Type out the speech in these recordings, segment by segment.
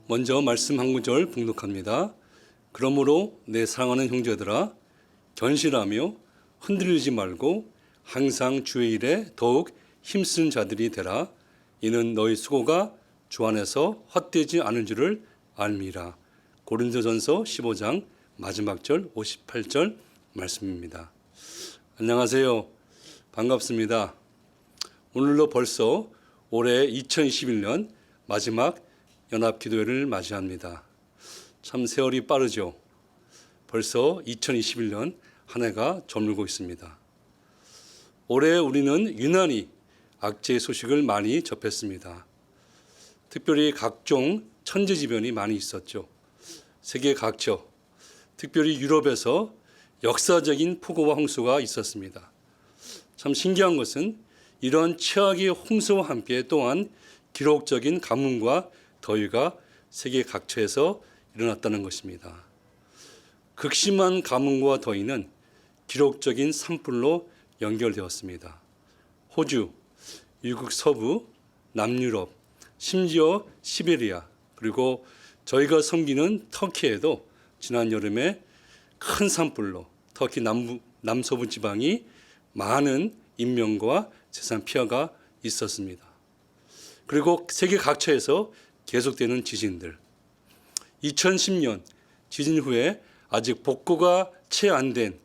먼저 말씀 한 구절 봉독합니다. 그러므로 내 사랑하는 형제들아 견실하며 흔들리지 말고 항상 주의 일에 더욱 힘쓰는 자들이 되라. 이는 너희 수고가 주 안에서 헛되지 않은 줄을 알미라. 고린도전서 15장 마지막 절 58절 말씀입니다. 안녕하세요. 반갑습니다. 오늘로 벌써 올해 2021년 마지막 연합기도회를 맞이합니다. 참 세월이 빠르죠. 벌써 2021년 한 해가 저물고 있습니다. 올해 우리는 유난히 악재의 소식을 많이 접했습니다. 특별히 각종 천재지변이 많이 있었죠. 세계 각처, 특별히 유럽에서 역사적인 폭우와 홍수가 있었습니다. 참 신기한 것은 이런 최악의 홍수와 함께 또한 기록적인 가뭄과 더위가 세계 각처에서 일어났다는 것입니다. 극심한 가뭄과 더위는 기록적인 산불로 연결되었습니다. 호주, 미국 서부, 남유럽, 심지어 시베리아, 그리고 저희가 섬기는 터키에도 지난 여름에 큰 산불로 터키 남서부 지방이 많은 인명과 재산 피해가 있었습니다. 그리고 세계 각처에서 계속되는 지진들. 2010년 지진 후에 아직 복구가 채 안 된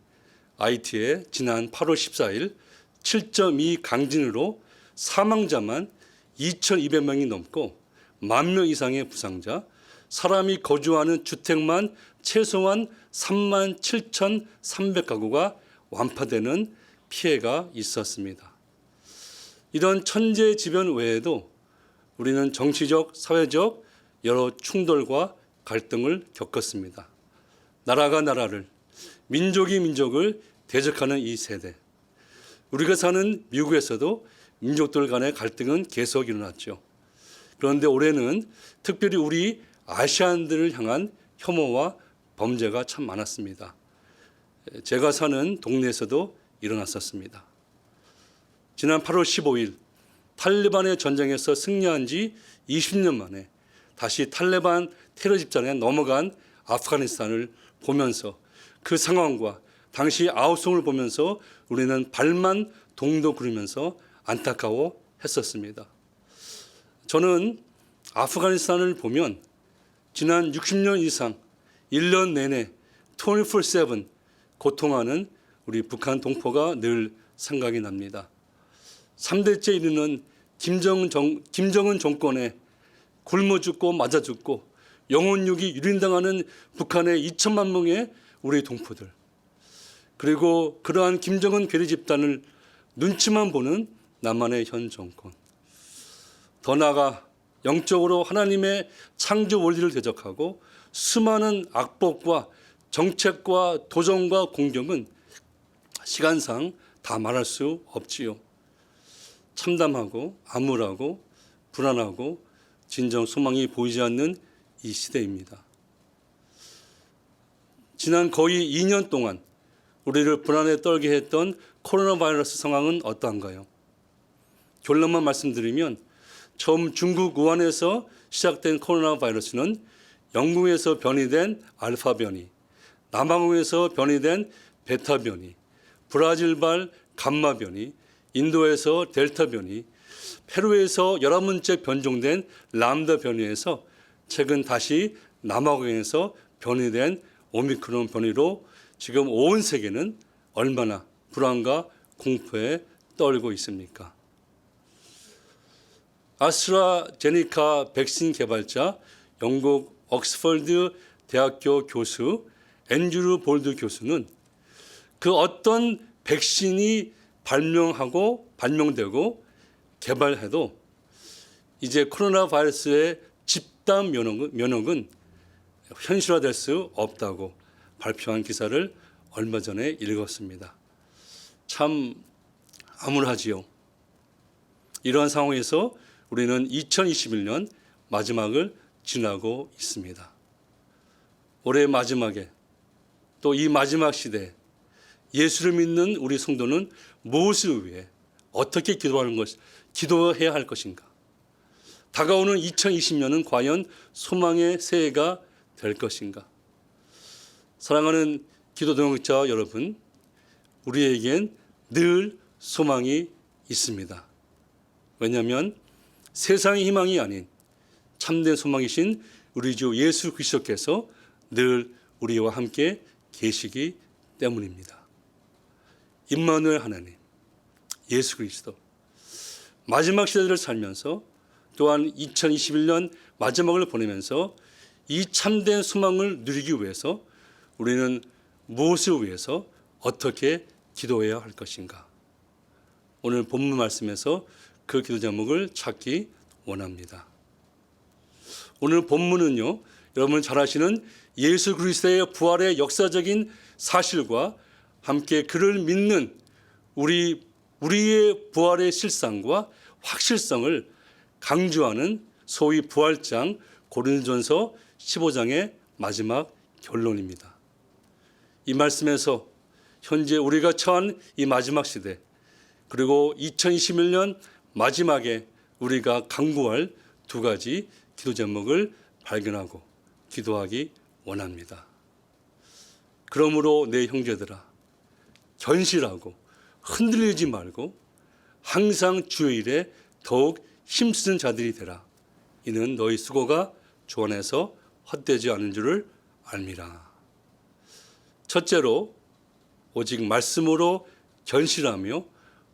아이티의 지난 8월 14일 7.2 강진으로 사망자만 2,200명이 넘고 10,000명 이상의 부상자, 사람이 거주하는 주택만 최소한 37,300가구가 완파되는 피해가 있었습니다. 이런 천재지변 외에도 우리는 정치적, 사회적 여러 충돌과 갈등을 겪었습니다. 나라가 나라를, 민족이 민족을 대적하는 이 세대. 우리가 사는 미국에서도 민족들 간의 갈등은 계속 일어났죠. 그런데 올해는 특별히 우리 아시안들을 향한 혐오와 범죄가 참 많았습니다. 제가 사는 동네에서도 일어났었습니다. 지난 8월 15일 탈레반의 전쟁에서 승리한 지 20년 만에 다시 탈레반 테러 집단에 넘어간 아프가니스탄을 보면서 그 상황과 당시 아우성을 보면서 우리는 발만 동동 구르면서 안타까워했었습니다. 저는 아프가니스탄을 보면 지난 60년 이상 1년 내내 24/7 고통하는 우리 북한 동포가 늘 생각이 납니다. 3대째 이르는 김정은 정권에 굶어 죽고 맞아 죽고 영혼육이 유린당하는 북한의 2천만 명의 우리 동포들, 그리고 그러한 김정은 괴뢰 집단을 눈치만 보는 남한의 현 정권, 더 나아가 영적으로 하나님의 창조 원리를 대적하고 수많은 악법과 정책과 도전과 공격은 시간상 다 말할 수 없지요. 참담하고 암울하고 불안하고 진정 소망이 보이지 않는 이 시대입니다. 지난 거의 2년 동안 우리를 불안에 떨게 했던 코로나 바이러스 상황은 어떠한가요? 결론만 말씀드리면 처음 중국 우한에서 시작된 코로나 바이러스는 영국에서 변이된 알파 변이, 남아공에서 변이된 베타 변이, 브라질발 감마 변이, 인도에서 델타 변이, 페루에서 11번째 변종된 람다 변이에서 최근 다시 남아공에서 변이된 오미크론 변이로 지금 온 세계는 얼마나 불안과 공포에 떨고 있습니까? 아스트라제네카 백신 개발자 영국 옥스퍼드 대학교 교수 앤드류 볼드 교수는 그 어떤 백신이 발명되고 개발해도 이제 코로나 바이러스의 집단 면역은 현실화될 수 없다고 발표한 기사를 얼마 전에 읽었습니다. 참 암울하지요. 이러한 상황에서 우리는 2021년 마지막을 지나고 있습니다. 올해 마지막에 또 이 마지막 시대에 예수를 믿는 우리 성도는 무엇을 위해 어떻게 기도해야 할 것인가? 다가오는 2020년은 과연 소망의 새해가 될 것인가? 사랑하는 기도 동역자 여러분, 우리에겐 늘 소망이 있습니다. 왜냐하면 세상의 희망이 아닌 참된 소망이신 우리 주 예수 그리스도께서 늘 우리와 함께 계시기 때문입니다. 임마누엘 하나님, 예수 그리스도, 마지막 시대를 살면서 또한 2021년 마지막을 보내면서 이 참된 소망을 누리기 위해서 우리는 무엇을 위해서 어떻게 기도해야 할 것인가? 오늘 본문 말씀에서 그 기도 제목을 찾기 원합니다. 오늘 본문은요, 여러분 잘 아시는 예수 그리스도의 부활의 역사적인 사실과 함께 그를 믿는 우리의 부활의 실상과 확실성을 강조하는 소위 부활장 고린도전서 15장의 마지막 결론입니다. 이 말씀에서 현재 우리가 처한 이 마지막 시대, 그리고 2021년 마지막에 우리가 강구할 두 가지 기도 제목을 발견하고 기도하기 원합니다. 그러므로 내 형제들아, 견실하고 흔들리지 말고 항상 주의 일에 더욱 힘쓰는 자들이 되라. 이는 너희 수고가 주 안에서 헛되지 않은 줄을 알미라. 첫째로 오직 말씀으로 견실하며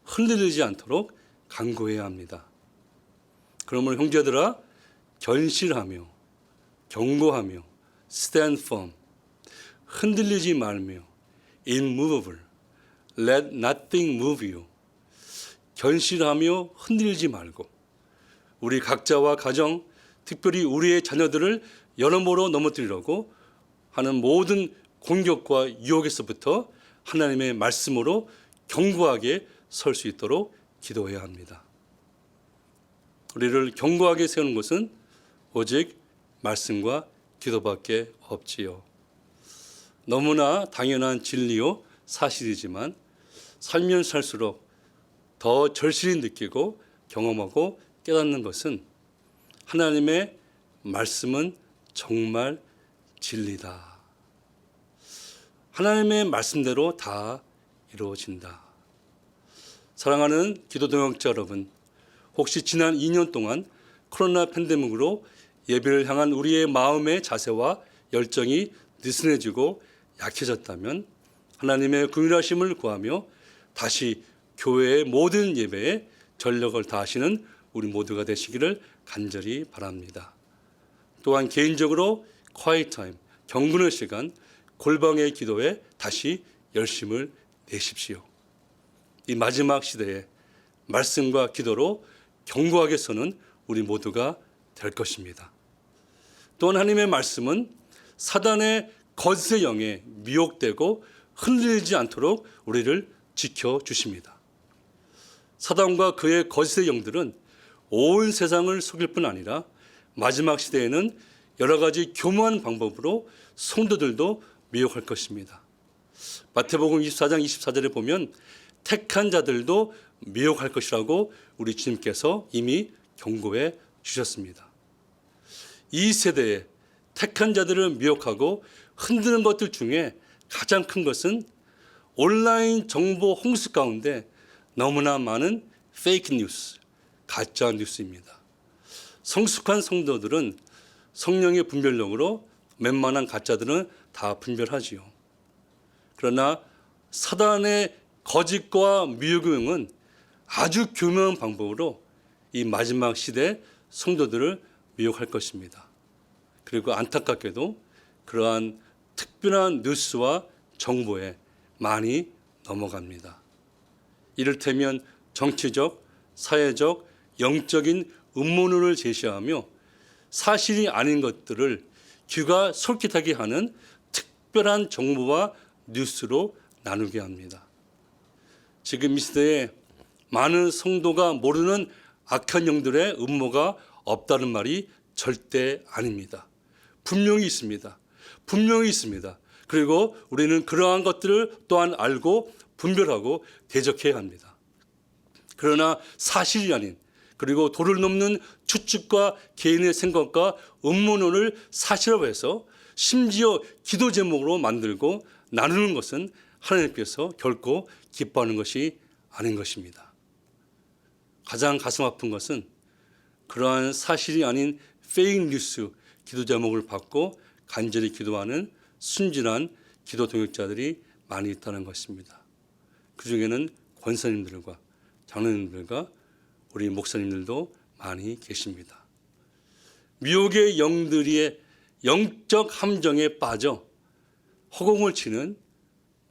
흔들리지 않도록 간구해야 합니다. 그러므로 형제들아, 견실하며 견고하며 stand firm, 흔들리지 말며 immovable, let nothing move you. 견실하며 흔들리지 말고 우리 각자와 가정, 특별히 우리의 자녀들을 여러모로 넘어뜨리려고 하는 모든 공격과 유혹에서부터 하나님의 말씀으로 견고하게 설 수 있도록 기도해야 합니다. 우리를 견고하게 세우는 것은 오직 말씀과 기도밖에 없지요. 너무나 당연한 진리요 사실이지만 살면 살수록 더 절실히 느끼고 경험하고 깨닫는 것은 하나님의 말씀은 정말 진리다. 하나님의 말씀대로 다 이루어진다. 사랑하는 기도 동역자 여러분, 혹시 지난 2년 동안 코로나 팬데믹으로 예배를 향한 우리의 마음의 자세와 열정이 느슨해지고 약해졌다면 하나님의 긍휼하심을 구하며 다시 교회의 모든 예배에 전력을 다하시는 우리 모두가 되시기를 간절히 바랍니다. 또한 개인적으로 quiet time, 경건의 시간, 골방의 기도에 다시 열심을 내십시오. 이 마지막 시대에 말씀과 기도로 견고하게 서는 우리 모두가 될 것입니다. 또한 하나님의 말씀은 사단의 거짓의 영에 미혹되고 흔들리지 않도록 우리를 지켜주십니다. 사단과 그의 거짓의 영들은 온 세상을 속일 뿐 아니라 마지막 시대에는 여러 가지 교묘한 방법으로 성도들도 미혹할 것입니다. 마태복음 24장 24절에 보면 택한 자들도 미혹할 것이라고 우리 주님께서 이미 경고해 주셨습니다. 이 세대에 택한 자들을 미혹하고 흔드는 것들 중에 가장 큰 것은 온라인 정보 홍수 가운데 너무나 많은 페이크 뉴스, 가짜 뉴스입니다. 성숙한 성도들은 성령의 분별력으로 웬만한 가짜들은 다 분별하지요. 그러나 사단의 거짓과 미혹은 아주 교묘한 방법으로 이 마지막 시대 성도들을 미혹할 것입니다. 그리고 안타깝게도 그러한 특별한 뉴스와 정보에 많이 넘어갑니다. 이를테면 정치적, 사회적, 영적인 음모론을 제시하며 사실이 아닌 것들을 귀가 솔깃하게 하는 특별한 정보와 뉴스로 나누게 합니다. 지금 이 시대에 많은 성도가 모르는 악한 영들의 음모가 없다는 말이 절대 아닙니다. 분명히 있습니다. 분명히 있습니다. 그리고 우리는 그러한 것들을 또한 알고 분별하고 대적해야 합니다. 그러나 사실이 아닌, 그리고 도를 넘는 추측과 개인의 생각과 음모론을 사실화해서 심지어 기도 제목으로 만들고 나누는 것은 하나님께서 결코 기뻐하는 것이 아닌 것입니다. 가장 가슴 아픈 것은 그러한 사실이 아닌 페이크 뉴스 기도 제목을 받고 간절히 기도하는 순진한 기도 동역자들이 많이 있다는 것입니다. 그 중에는 권사님들과 장로님들과 우리 목사님들도 많이 계십니다. 미혹의 영들의 영적 함정에 빠져 허공을 치는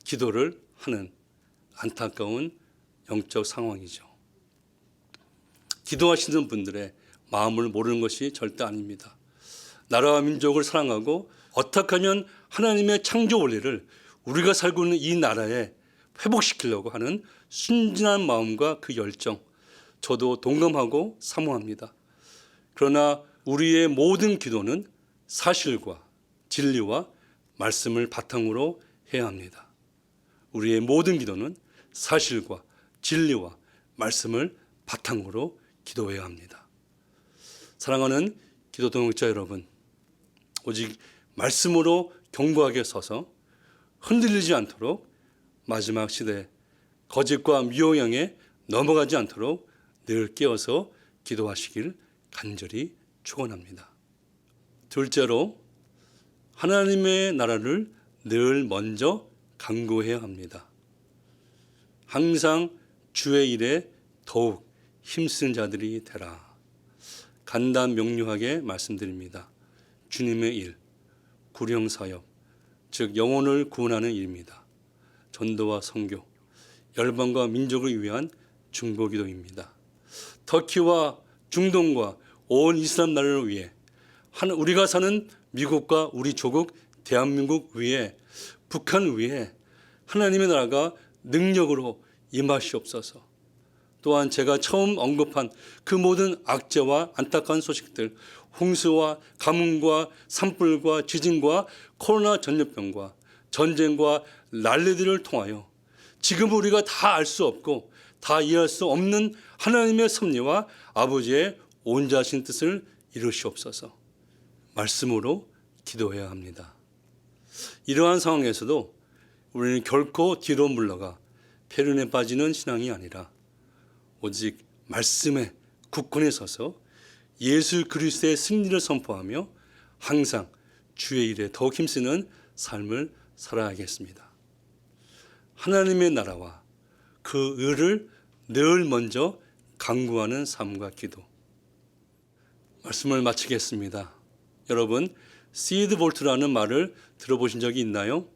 기도를 하는 안타까운 영적 상황이죠. 기도하시는 분들의 마음을 모르는 것이 절대 아닙니다. 나라와 민족을 사랑하고 어떻게 하면 하나님의 창조 원리를 우리가 살고 있는 이 나라에 회복시키려고 하는 순진한 마음과 그 열정, 저도 동감하고 사모합니다. 그러나 우리의 모든 기도는 사실과 진리와 말씀을 바탕으로 해야 합니다. 우리의 모든 기도는 사실과 진리와 말씀을 바탕으로 기도해야 합니다. 사랑하는 기도 동역자 여러분, 오직 말씀으로 견고하게 서서 흔들리지 않도록 마지막 시대 거짓과 미혹에 넘어가지 않도록 늘 깨어서 기도하시길 간절히 축원합니다. 둘째로 하나님의 나라를 늘 먼저 강구해야 합니다. 항상 주의 일에 더욱 힘쓴 자들이 되라. 간단 명료하게 말씀드립니다. 주님의 일, 구령사역, 즉 영혼을 구원하는 일입니다. 전도와 선교, 열방과 민족을 위한 중보기도입니다. 터키와 중동과 온 이슬람 나라를 위해 우리가 사는 미국과 우리 조국 대한민국 위에 북한 위에 하나님의 나라가 능력으로 임하시옵소서. 또한 제가 처음 언급한 그 모든 악재와 안타까운 소식들, 홍수와 가뭄과 산불과 지진과 코로나 전염병과 전쟁과 난리들을 통하여 지금 우리가 다 알 수 없고 다 이해할 수 없는 하나님의 섭리와 아버지의 온자신 뜻을 이루시옵소서. 말씀으로 기도해야 합니다. 이러한 상황에서도 우리는 결코 뒤로 물러가 패륜에 빠지는 신앙이 아니라 오직 말씀에 굳건히 서서 예수 그리스도의 승리를 선포하며 항상 주의 일에 더욱 힘쓰는 삶을 살아야겠습니다. 하나님의 나라와 그 의를 늘 먼저 강구하는 삶과 기도. 말씀을 마치겠습니다. 여러분, 시드 볼트라는 말을 들어보신 적이 있나요?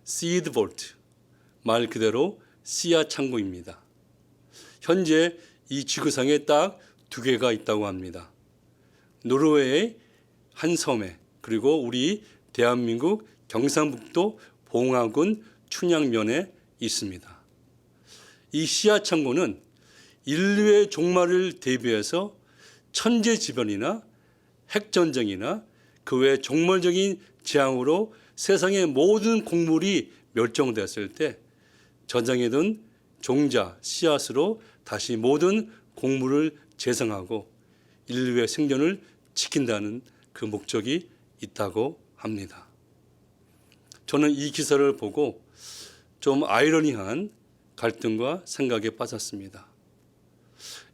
시드 볼트, 말 그대로 씨앗 창고입니다. 현재 이 지구상에 딱 2개가 있다고 합니다. 노르웨이의 한 섬에, 그리고 우리 대한민국 경상북도 봉화군 춘향면에 있습니다. 이 씨앗 창고는 인류의 종말을 대비해서 천재지변이나 핵전쟁이나 그 외 종말적인 재앙으로 세상의 모든 곡물이 멸종되었을 때 저장해둔 종자, 씨앗으로 다시 모든 곡물을 재생하고 인류의 생존을 지킨다는 그 목적이 있다고 합니다. 저는 이 기사를 보고 좀 아이러니한 갈등과 생각에 빠졌습니다.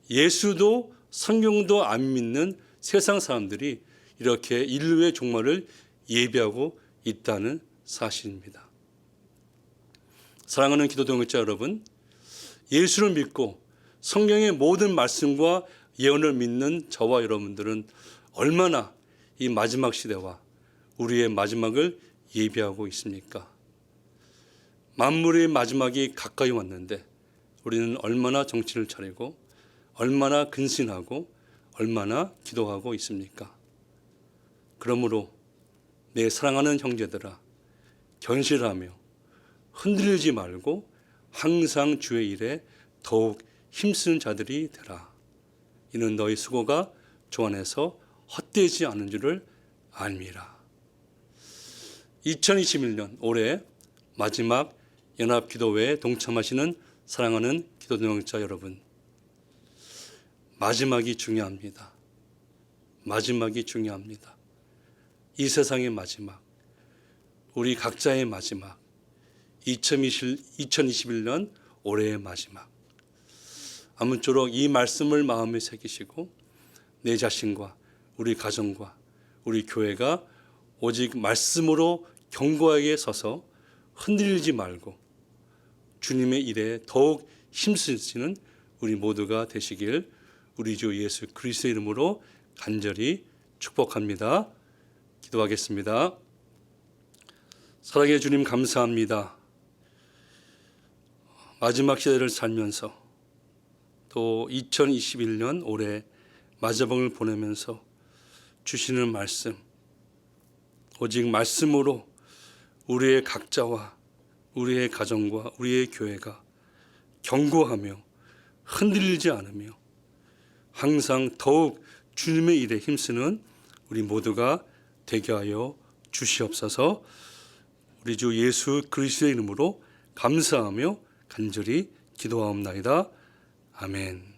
예수도 성경도 안 믿는 세상 사람들이 이렇게 인류의 종말을 예비하고 있다는 사실입니다. 사랑하는 기도 동역자 여러분, 예수를 믿고 성경의 모든 말씀과 예언을 믿는 저와 여러분들은 얼마나 이 마지막 시대와 우리의 마지막을 예비하고 있습니까? 만물의 마지막이 가까이 왔는데 우리는 얼마나 정신을 차리고 얼마나 근신하고 얼마나 기도하고 있습니까? 그러므로 내 사랑하는 형제들아, 견실하며 흔들리지 말고 항상 주의 일에 더욱 힘쓰는 자들이 되라. 이는 너희 수고가 주 안에서 헛되지 않은 줄을 알미라. 2021년 올해 마지막 연합기도회에 동참하시는 사랑하는 기도 동역자 여러분, 마지막이 중요합니다. 마지막이 중요합니다. 이 세상의 마지막, 우리 각자의 마지막, 2021년 올해의 마지막. 아무쪼록 이 말씀을 마음에 새기시고 내 자신과 우리 가정과 우리 교회가 오직 말씀으로 견고하게 서서 흔들리지 말고 주님의 일에 더욱 힘쓰시는 우리 모두가 되시길 우리 주 예수 그리스도의 이름으로 간절히 축복합니다. 기도하겠습니다. 사랑의 주님 감사합니다. 마지막 시대를 살면서 또 2021년 올해 마지막을 보내면서 주시는 말씀, 오직 말씀으로 우리의 각자와 우리의 가정과 우리의 교회가 견고하며 흔들리지 않으며 항상 더욱 주님의 일에 힘쓰는 우리 모두가 되게 하여 주시옵소서. 우리 주 예수 그리스도의 이름으로 감사하며 간절히 기도하옵나이다. 아멘.